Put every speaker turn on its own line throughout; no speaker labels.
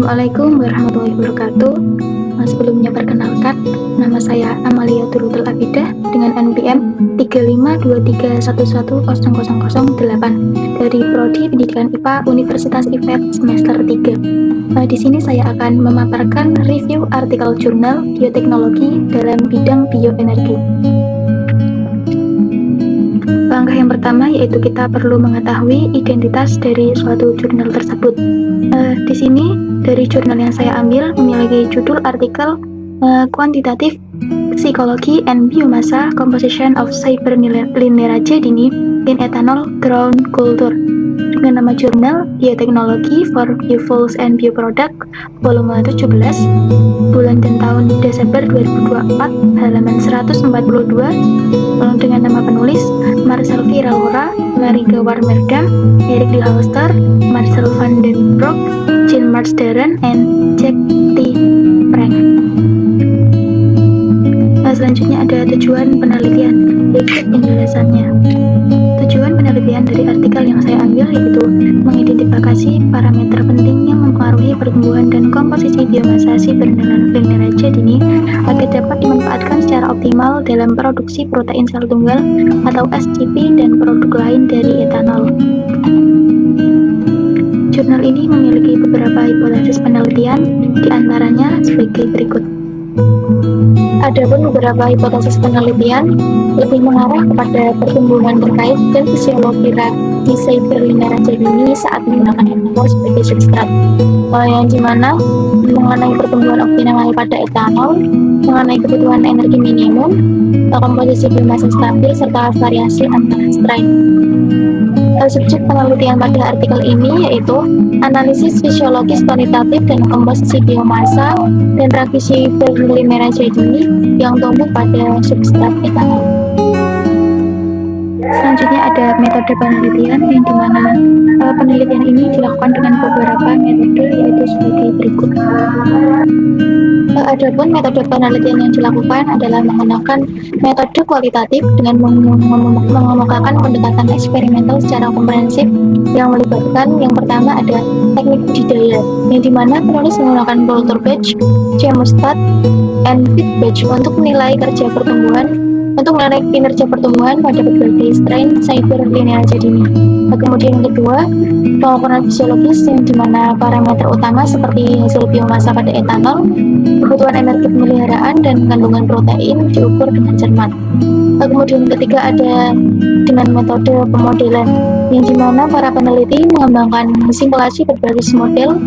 Assalamualaikum warahmatullahi wabarakatuh. Sebelumnya perkenalkan, nama saya Amalia Turutul Abidah dengan NPM 3523110008 dari Prodi Pendidikan IPA Universitas IPET semester 3. Di sini saya akan memaparkan review artikel jurnal bioteknologi dalam bidang bioenergi. Langkah yang pertama yaitu kita perlu mengetahui identitas dari suatu jurnal tersebut. Di sini dari jurnal yang saya ambil memiliki judul artikel Quantitative Psychology and Biomassa Composition of Cyperlinearity in Ethanol Grown Culture dengan nama jurnal Bioteknologi for Biofuels and Bioproduct volume 17 bulan dan tahun Desember 2024 halaman 142 dengan nama penulis Marcel Viraora, Marieke Warmerdam, Erik de Halster, Marcel van den Broek, Jean Marsdaren, and Jack T. Frank. Selanjutnya ada tujuan penelitian, berikut penjelasannya. Tujuan penelitian dari artikel yang saya ambil yaitu mengidentifikasi parameter penting yang mempengaruhi pertumbuhan dan komposisi biomassa cyperlinearity dini agar dapat dimanfaatkan secara optimal dalam produksi protein sel tunggal atau SCP dan produk lain dari etanol. Jurnal ini memiliki beberapa hipotesis penelitian, diantaranya sebagai berikut. Adapun beberapa hipotesis penelitian lebih mengarah kepada pertumbuhan terkait dan fisiologi reaksi cyperlinearity dini saat menggunakan etanol sebagai substrat, yang dimana mengenai pertumbuhan optimal pada etanol, mengenai kebutuhan energi minimum, komposisi biomassa stabil, serta variasi antara strain. Subjek penelitian pada artikel ini yaitu analisis fisiologis kuantitatif dan komposisi biomassa dan reaksi cyperlinearity dini yang tumbuh pada substrat etanol. Selanjutnya ada metode penelitian yang dimana penelitian ini dilakukan dengan beberapa metode yaitu sebagai berikut. Adapun metode penelitian yang dilakukan adalah menggunakan metode kualitatif dengan mengemukakan pendekatan eksperimental secara komprehensif yang melibatkan yang pertama ada teknik budidaya yang dimana penulis menggunakan culture batch, chemostat, and feed batch untuk menilai kinerja pertumbuhan pada berbagai strain cyperlinearity dini. Kemudian yang kedua, pengukuran fisiologis yang dimana parameter utama seperti hasil biomassa pada etanol, kebutuhan energi pemeliharaan dan kandungan protein diukur dengan cermat. Kemudian yang ketiga ada dengan metode pemodelan yang dimana para peneliti mengembangkan simulasi berbasis model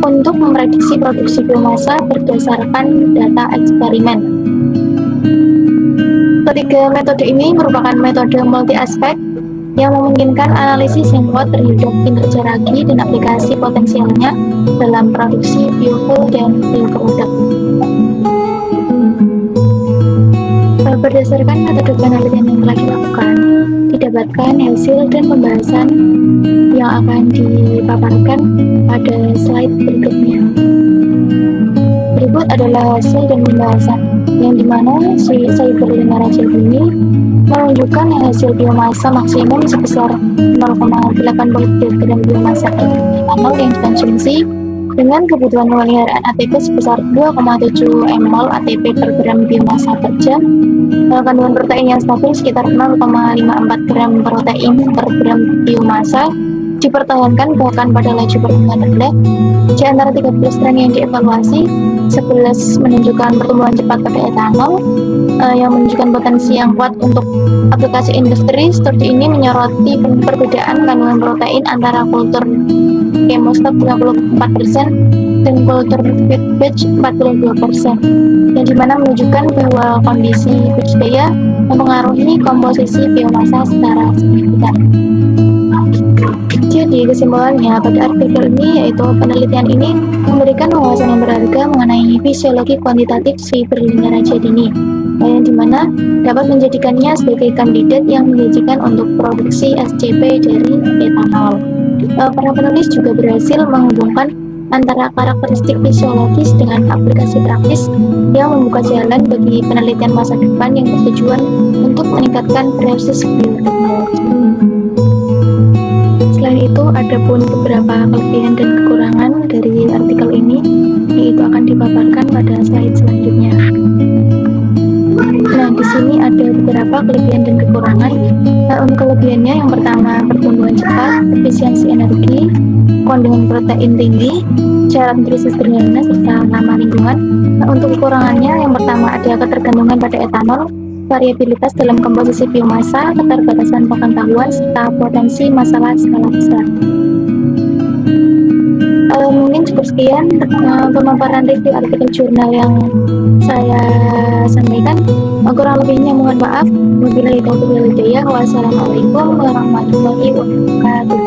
untuk memprediksi produksi biomassa berdasarkan data eksperimen. Ketiga metode ini merupakan metode multi-aspek yang memungkinkan analisis yang kuat terhadap kinerja ragi dan aplikasi potensialnya dalam produksi biofuel dan bioproduk. Berdasarkan metode penelitian yang telah dilakukan, didapatkan hasil dan pembahasan yang akan dipaparkan pada slide berikutnya. Berikut adalah hasil dan pembahasan yang dimana cyperlinearity ini menunjukkan hasil biomassa maksimum sebesar 0,83 gram biomassa etanol yang dikonsumsi dengan kebutuhan pemeliharaan ATP sebesar 2,7 mol ATP per gram biomassa per jam, kandungan protein yang stabil sekitar 0,54 gram protein per gram biomassa dipertahankan bahkan pada laju pertumbuhan rendah. Di antara 30 strain yang dievaluasi, 11 menunjukkan pertumbuhan cepat pada etanol yang menunjukkan potensi yang kuat untuk aplikasi industri. Studi ini menyoroti perbedaan kandungan protein antara kultur chemostat 54% dan kultur feed batch 42%, yang dimana menunjukkan bahwa kondisi budidaya mempengaruhi komposisi biomassa secara signifikan. Jadi kesimpulannya pada artikel ini yaitu penelitian ini memberikan wawasan yang berharga mengenai fisiologi kuantitatif cyperlinearity dini, yang dimana dapat menjadikannya sebagai kandidat yang menjanjikan untuk produksi SCP dari etanol. Para penulis juga berhasil menghubungkan antara karakteristik fisiologis dengan aplikasi praktis yang membuka jalan bagi penelitian masa depan yang bertujuan untuk meningkatkan proses bioteknologi. Selain itu, ada pun beberapa kelebihan dan kekurangan dari artikel ini. itu akan dipaparkan pada slide selanjutnya. Nah, di sini ada beberapa kelebihan dan kekurangan. Nah, untuk kelebihannya yang pertama pertumbuhan cepat, efisiensi energi, kandungan protein tinggi, syarat nutrisi sederhana serta ramah lingkungan. Nah, untuk kekurangannya yang pertama ada ketergantungan pada etanol, variabilitas dalam komposisi biomasa, keterbatasan pengetahuan, serta potensi masalah skala besar. Mungkin cukup sekian pemaparan review artikel jurnal yang saya sampaikan. Kurang lebihnya mohon maaf. Wabillahi taufiq wal hidayah. Wassalamualaikum warahmatullahi wabarakatuh.